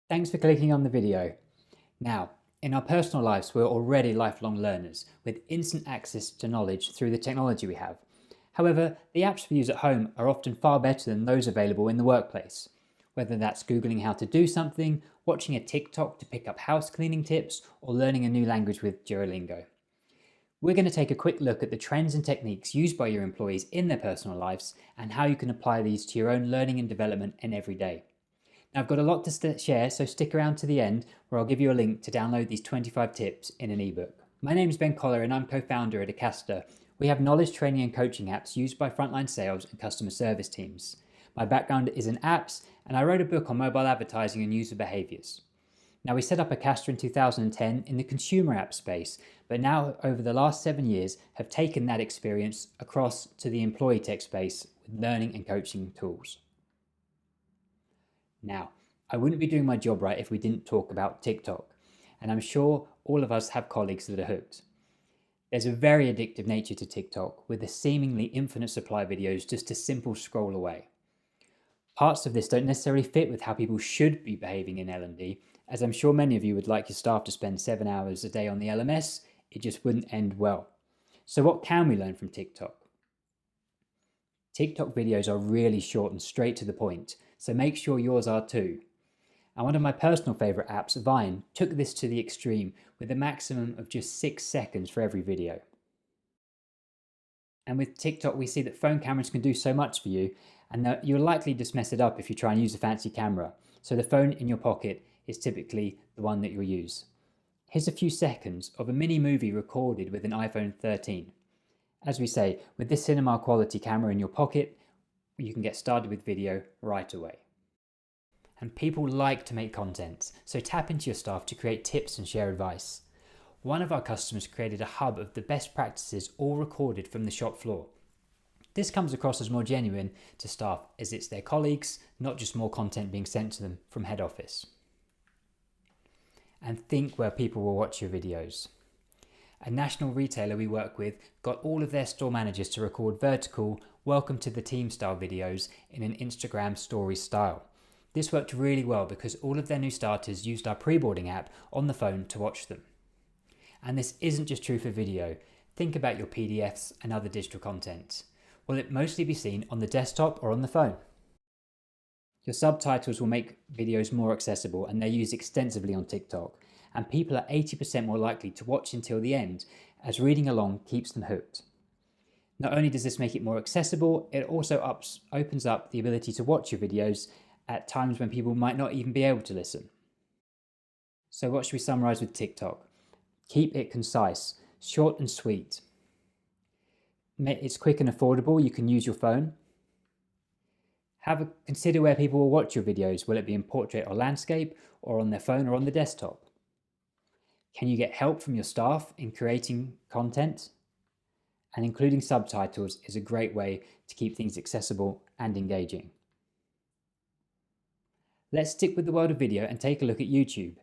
Thanks for clicking on the video. Now, in our personal lives, we're already lifelong learners with instant access to knowledge through the technology we have. However, the apps we use at home are often far better than those available in the workplace. Whether that's Googling how to do something, watching a TikTok to pick up house cleaning tips, or learning a new language with Duolingo. We're going to take a quick look at the trends and techniques used by your employees in their personal lives and how you can apply these to your own learning and development in every day. Now, I've got a lot to share, so stick around to the end where I'll give you a link to download these 25 tips in an ebook. My name is Ben Collier and I'm co-founder at Ocasta. We have knowledge training and coaching apps used by frontline sales and customer service teams. My background is in apps and I wrote a book on mobile advertising and user behaviors. Now, we set up Ocasta in 2010 in the consumer app space, but now over the last 7 years have taken that experience across to the employee tech space with learning and coaching tools. Now, I wouldn't be doing my job right if we didn't talk about TikTok, and I'm sure all of us have colleagues that are hooked. There's a very addictive nature to TikTok, with a seemingly infinite supply of videos just a simple scroll away. Parts of this don't necessarily fit with how people should be behaving in L&D, as I'm sure many of you would like your staff to spend 7 hours a day on the LMS. It just wouldn't end well. So what can we learn from TikTok? TikTok videos are really short and straight to the point, so make sure yours are too. And one of my personal favourite apps, Vine, took this to the extreme with a maximum of just 6 seconds for every video. And with TikTok, we see that phone cameras can do so much for you, and that you'll likely just mess it up if you try and use a fancy camera. So the phone in your pocket is typically the one that you'll use. Here's a few seconds of a mini movie recorded with an iPhone 13. As we say, with this cinema quality camera in your pocket, you can get started with video right away. And people like to make content, so tap into your staff to create tips and share advice. One of our customers created a hub of the best practices all recorded from the shop floor. This comes across as more genuine to staff as it's their colleagues, not just more content being sent to them from head office. And think where people will watch your videos. A national retailer we work with got all of their store managers to record vertical welcome to the team style videos in an Instagram story style. This worked really well because all of their new starters used our pre-boarding app on the phone to watch them. And this isn't just true for video. Think about your PDFs and other digital content. Will it mostly be seen on the desktop or on the phone? Your subtitles will make videos more accessible and they're used extensively on TikTok. And people are 80% more likely to watch until the end, as reading along keeps them hooked. Not only does this make it more accessible, it also opens up the ability to watch your videos at times when people might not even be able to listen. So what should we summarize with TikTok? Keep it concise, short and sweet. It's quick and affordable, you can use your phone. Consider where people will watch your videos. Will it be in portrait or landscape, or on their phone or on the desktop? Can you get help from your staff in creating content? And including subtitles is a great way to keep things accessible and engaging. Let's stick with the world of video and take a look at YouTube.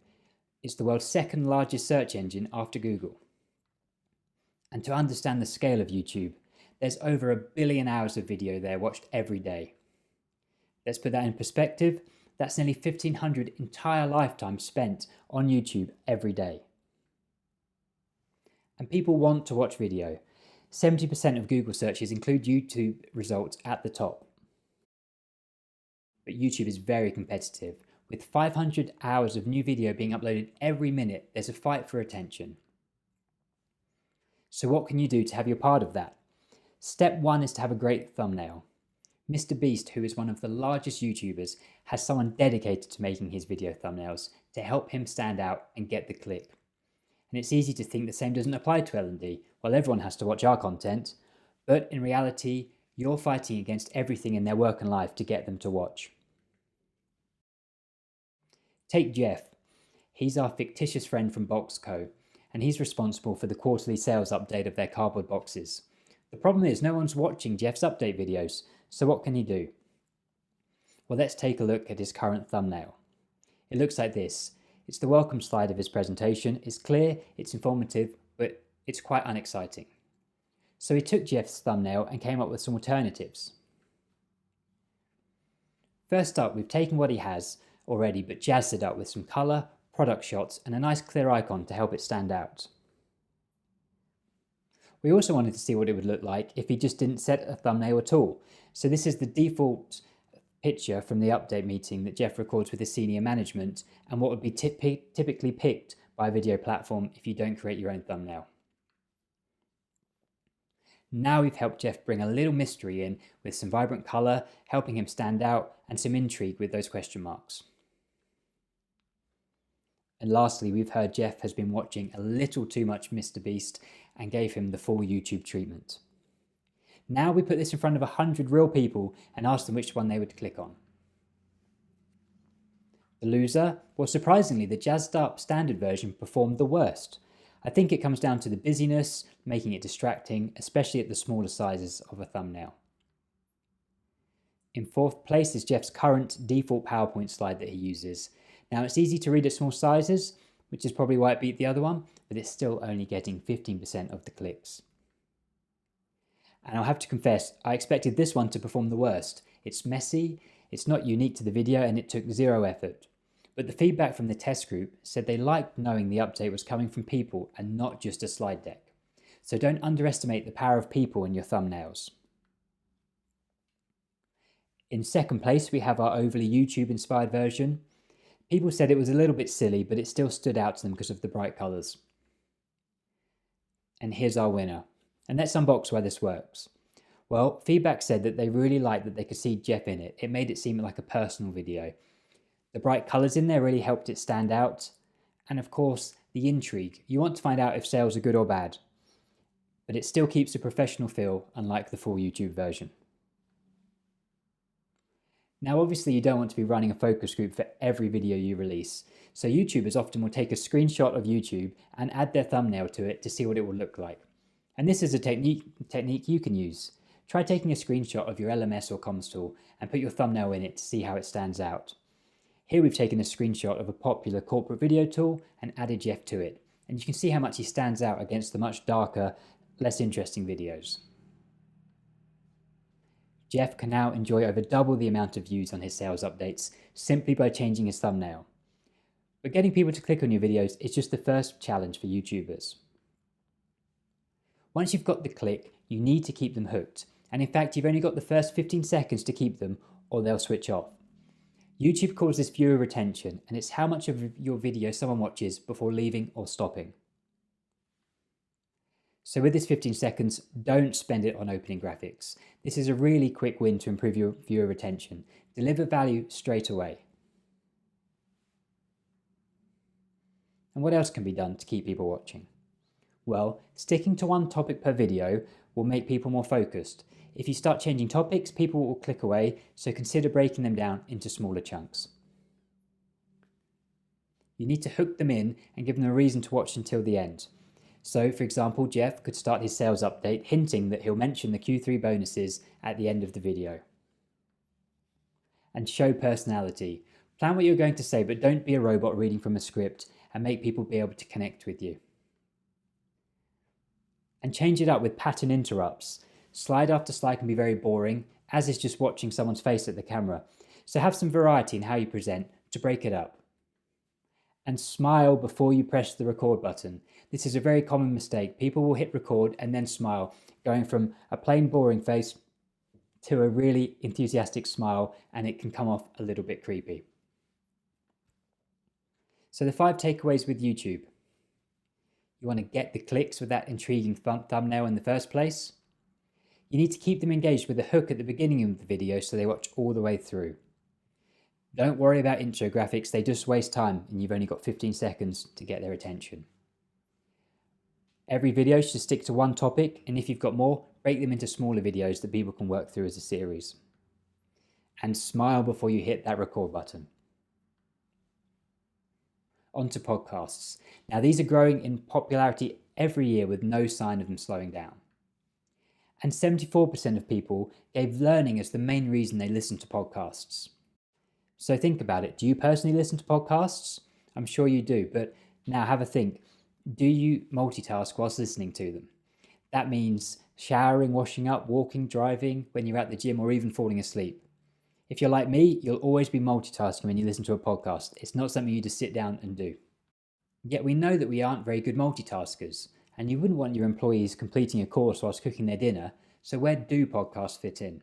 It's the world's second largest search engine after Google. And to understand the scale of YouTube, there's over 1 billion hours of video there watched every day. Let's put that in perspective. That's nearly 1,500 entire lifetimes spent on YouTube every day. And people want to watch video. 70% of Google searches include YouTube results at the top. But YouTube is very competitive. With 500 hours of new video being uploaded every minute, there's a fight for attention. So what can you do to have your part of that? Step 1 is to have a great thumbnail. Mr. Beast, who is one of the largest YouTubers, has someone dedicated to making his video thumbnails to help him stand out and get the click. And it's easy to think the same doesn't apply to L&D. Well, everyone has to watch our content, but in reality, you're fighting against everything in their work and life to get them to watch. Take Jeff. He's our fictitious friend from Boxco, and he's responsible for the quarterly sales update of their cardboard boxes. The problem is no one's watching Jeff's update videos, so what can he do? Well, let's take a look at his current thumbnail. It looks like this. It's the welcome slide of his presentation. It's clear, it's informative, but it's quite unexciting. So he took Jeff's thumbnail and came up with some alternatives. First up, we've taken what he has, already, but jazzed it up with some colour, product shots, and a nice clear icon to help it stand out. We also wanted to see what it would look like if he just didn't set a thumbnail at all. So this is the default picture from the update meeting that Jeff records with his senior management, and what would be typically picked by a video platform if you don't create your own thumbnail. Now we've helped Jeff bring a little mystery in with some vibrant colour, helping him stand out, and some intrigue with those question marks. And lastly, we've heard Jeff has been watching a little too much Mr. Beast and gave him the full YouTube treatment. Now we put this in front of 100 real people and ask them which one they would click on. The loser? Well, surprisingly, the jazzed up standard version performed the worst. I think it comes down to the busyness, making it distracting, especially at the smaller sizes of a thumbnail. In fourth place is Jeff's current default PowerPoint slide that he uses. Now it's easy to read at small sizes, which is probably why it beat the other one, but it's still only getting 15% of the clicks. And I'll have to confess, I expected this one to perform the worst. It's messy, it's not unique to the video, and it took zero effort. But the feedback from the test group said they liked knowing the update was coming from people and not just a slide deck. So don't underestimate the power of people in your thumbnails. In second place, we have our overly YouTube-inspired version. People said it was a little bit silly, but it still stood out to them because of the bright colours. And here's our winner. And let's unbox why this works. Well, feedback said that they really liked that they could see Jeff in it. It made it seem like a personal video. The bright colours in there really helped it stand out. And of course, the intrigue. You want to find out if sales are good or bad. But it still keeps a professional feel, unlike the full YouTube version. Now obviously you don't want to be running a focus group for every video you release, so YouTubers often will take a screenshot of YouTube and add their thumbnail to it to see what it will look like. And this is a technique you can use. Try taking a screenshot of your LMS or comms tool and put your thumbnail in it to see how it stands out. Here we've taken a screenshot of a popular corporate video tool and added Jeff to it, and you can see how much he stands out against the much darker, less interesting videos. Jeff can now enjoy over double the amount of views on his sales updates simply by changing his thumbnail. But getting people to click on your videos is just the first challenge for YouTubers. Once you've got the click, you need to keep them hooked. And in fact, you've only got the first 15 seconds to keep them or they'll switch off. YouTube calls this viewer retention, and it's how much of your video someone watches before leaving or stopping. So with this 15 seconds, don't spend it on opening graphics. This is a really quick win to improve your viewer retention. Deliver value straight away. And what else can be done to keep people watching? Well, sticking to one topic per video will make people more focused. If you start changing topics, people will click away, so consider breaking them down into smaller chunks. You need to hook them in and give them a reason to watch until the end. So, for example, Jeff could start his sales update hinting that he'll mention the Q3 bonuses at the end of the video. And show personality. Plan what you're going to say, but don't be a robot reading from a script, and make people be able to connect with you. And change it up with pattern interrupts. Slide after slide can be very boring, as is just watching someone's face at the camera. So have some variety in how you present to break it up. And smile before you press the record button. This is a very common mistake. People will hit record and then smile, going from a plain boring face to a really enthusiastic smile, and it can come off a little bit creepy. So the 5 takeaways with YouTube. You want to get the clicks with that intriguing thumbnail in the first place. You need to keep them engaged with a hook at the beginning of the video so they watch all the way through. Don't worry about intro graphics, they just waste time and you've only got 15 seconds to get their attention. Every video should stick to one topic, and if you've got more, break them into smaller videos that people can work through as a series. And smile before you hit that record button. On to podcasts. Now these are growing in popularity every year with no sign of them slowing down. And 74% of people gave learning as the main reason they listen to podcasts. So think about it. Do you personally listen to podcasts? I'm sure you do, but now have a think. Do you multitask whilst listening to them? That means showering, washing up, walking, driving, when you're at the gym, or even falling asleep. If you're like me, you'll always be multitasking when you listen to a podcast. It's not something you just sit down and do. Yet we know that we aren't very good multitaskers, and you wouldn't want your employees completing a course whilst cooking their dinner, so where do podcasts fit in?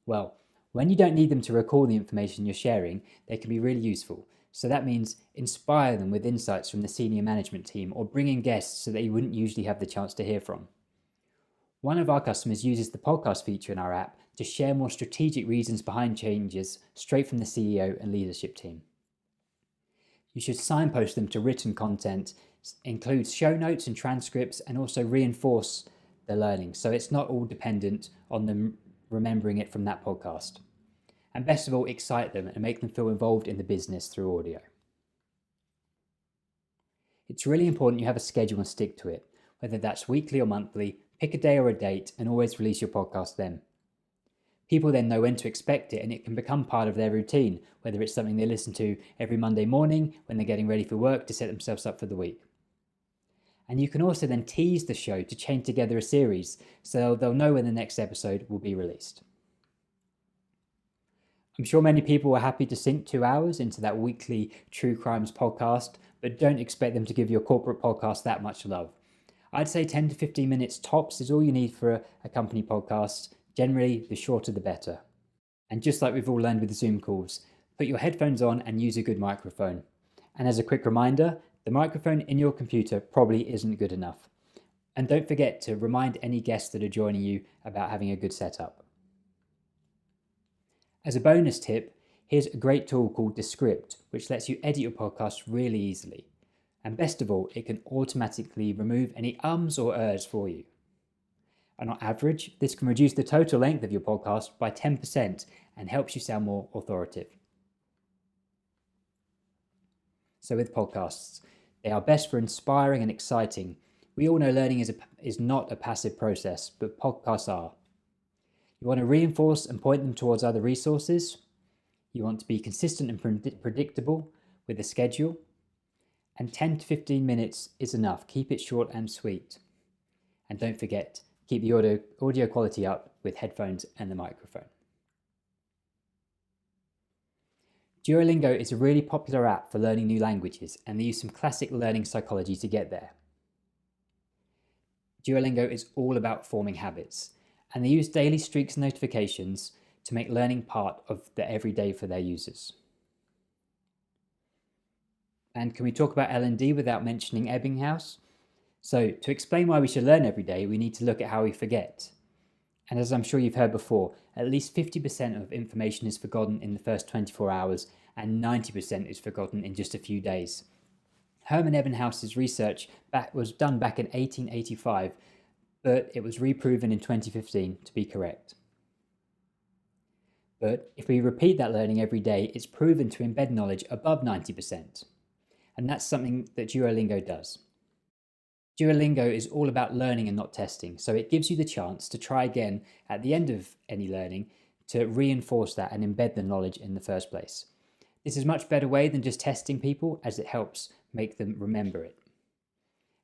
Well, when you don't need them to recall the information you're sharing, they can be really useful. So that means inspire them with insights from the senior management team or bring in guests so that you wouldn't usually have the chance to hear from. One of our customers uses the podcast feature in our app to share more strategic reasons behind changes straight from the CEO and leadership team. You should signpost them to written content, include show notes and transcripts, and also reinforce the learning so it's not all dependent on them remembering it from that podcast. And best of all, excite them and make them feel involved in the business through audio. It's really important you have a schedule and stick to it, whether that's weekly or monthly. Pick a day or a date and always release your podcast then. People then know when to expect it and it can become part of their routine, whether it's something they listen to every Monday morning when they're getting ready for work to set themselves up for the week. And you can also then tease the show to chain together a series so they'll know when the next episode will be released. I'm sure many people are happy to sink 2 hours into that weekly True Crimes podcast, but don't expect them to give your corporate podcast that much love. I'd say 10 to 15 minutes tops is all you need for a company podcast. Generally, the shorter the better. And just like we've all learned with Zoom calls, put your headphones on and use a good microphone. And as a quick reminder, the microphone in your computer probably isn't good enough. And don't forget to remind any guests that are joining you about having a good setup. As a bonus tip, here's a great tool called Descript, which lets you edit your podcast really easily. And best of all, it can automatically remove any ums or ers for you. And on average, this can reduce the total length of your podcast by 10% and helps you sound more authoritative. So with podcasts, they are best for inspiring and exciting. We all know learning is not a passive process, but podcasts are. You want to reinforce and point them towards other resources. You want to be consistent and predictable with a schedule. And 10 to 15 minutes is enough. Keep it short and sweet. And don't forget, keep the audio quality up with headphones and the microphone. Duolingo is a really popular app for learning new languages, and they use some classic learning psychology to get there. Duolingo is all about forming habits, and they use daily streaks and notifications to make learning part of the everyday for their users. And can we talk about L&D without mentioning Ebbinghaus? So to explain why we should learn every day, we need to look at how we forget. And as I'm sure you've heard before, at least 50% of information is forgotten in the first 24 hours and 90% is forgotten in just a few days. Hermann Ebbinghaus's research was done back in 1885, but it was reproven in 2015 to be correct. But if we repeat that learning every day, it's proven to embed knowledge above 90%. And that's something that Duolingo does. Duolingo is all about learning and not testing, so it gives you the chance to try again at the end of any learning to reinforce that and embed the knowledge in the first place. This is a much better way than just testing people, as it helps make them remember it.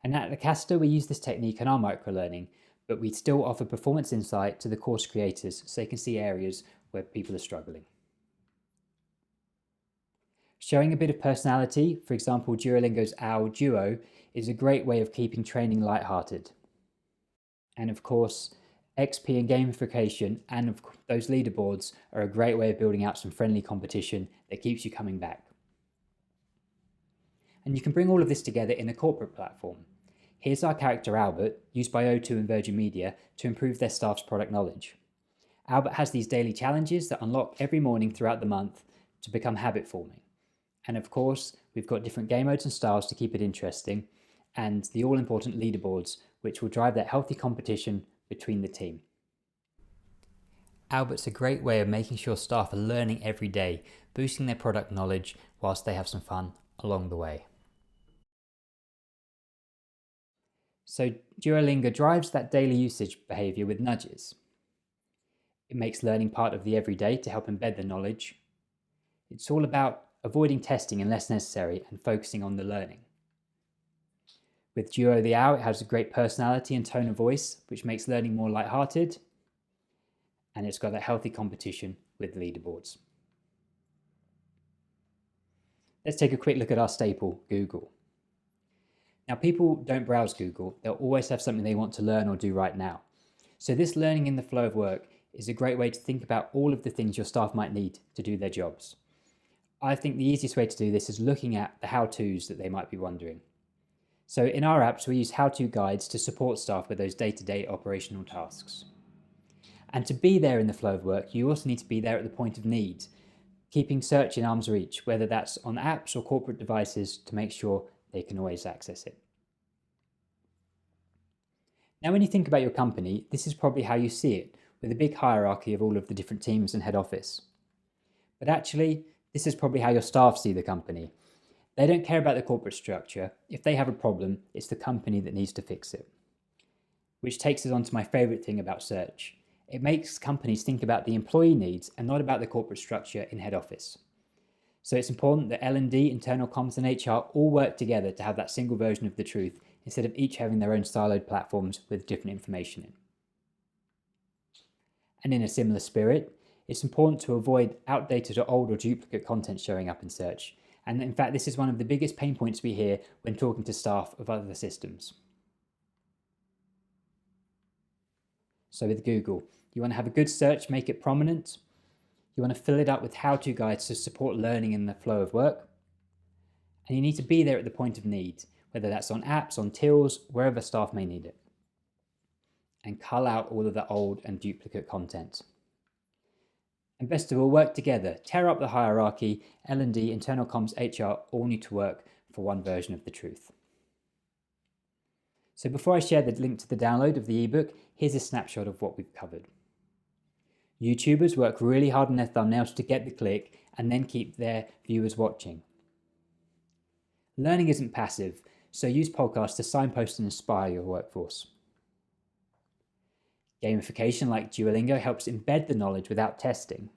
And at Ocasta, we use this technique in our microlearning, but we still offer performance insight to the course creators so they can see areas where people are struggling. Showing a bit of personality, for example, Duolingo's OWL Duo, is a great way of keeping training lighthearted. And of course, XP and gamification and those leaderboards are a great way of building out some friendly competition that keeps you coming back. And you can bring all of this together in a corporate platform. Here's our character Albert, used by O2 and Virgin Media to improve their staff's product knowledge. Albert has these daily challenges that unlock every morning throughout the month to become habit forming. And of course, we've got different game modes and styles to keep it interesting, and the all-important leaderboards, which will drive that healthy competition between the team. Albert's a great way of making sure staff are learning every day, boosting their product knowledge whilst they have some fun along the way. So Duolingo drives that daily usage behaviour with nudges. It makes learning part of the everyday to help embed the knowledge. It's all about avoiding testing unless necessary and focusing on the learning. With Duo the Owl, it has a great personality and tone of voice, which makes learning more lighthearted. and it's got a healthy competition with leaderboards. Let's take a quick look at our staple, Google. Now, people don't browse Google, they'll always have something they want to learn or do right now. So this learning in the flow of work is a great way to think about all of the things your staff might need to do their jobs. I think the easiest way to do this is looking at the how-tos that they might be wondering. So in our apps, we use how-to guides to support staff with those day-to-day operational tasks. And to be there in the flow of work, you also need to be there at the point of need, keeping search in arm's reach, whether that's on apps or corporate devices, to make sure they can always access it. Now, when you think about your company, this is probably how you see it, with a big hierarchy of all of the different teams and head office. But actually, this is probably how your staff see the company. They don't care about the corporate structure. If they have a problem, it's the company that needs to fix it. Which takes us on to my favourite thing about search. It makes companies think about the employee needs and not about the corporate structure in head office. So it's important that L&D, internal comms and HR all work together to have that single version of the truth instead of each having their own siloed platforms with different information in. And in a similar spirit, it's important to avoid outdated or old or duplicate content showing up in search. And in fact, this is one of the biggest pain points we hear when talking to staff of other systems. So with Google, you want to have a good search, make it prominent. You want to fill it up with how-to guides to support learning in the flow of work. And you need to be there at the point of need, whether that's on apps, on tills, wherever staff may need it. And cull out all of the old and duplicate content. And best of all, work together. Tear up the hierarchy. L&D, internal comms, HR all need to work for one version of the truth. So before I share the link to the download of the ebook, here's a snapshot of what we've covered. YouTubers work really hard on their thumbnails to get the click and then keep their viewers watching. Learning isn't passive, so use podcasts to signpost and inspire your workforce. Gamification like Duolingo helps embed the knowledge without testing.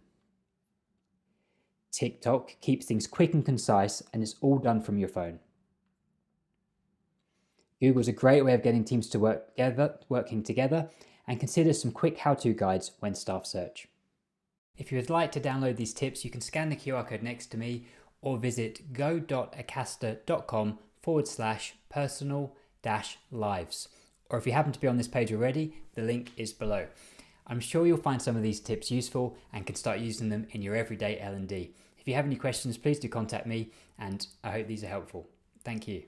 TikTok keeps things quick and concise, and it's all done from your phone. Google's a great way of getting teams to working together, and consider some quick how-to guides when staff search. If you would like to download these tips, you can scan the QR code next to me or visit go.acasta.com/personal-lives. Or if you happen to be on this page already, the link is below. I'm sure you'll find some of these tips useful and can start using them in your everyday L&D. If you have any questions, please do contact me, and I hope these are helpful. Thank you.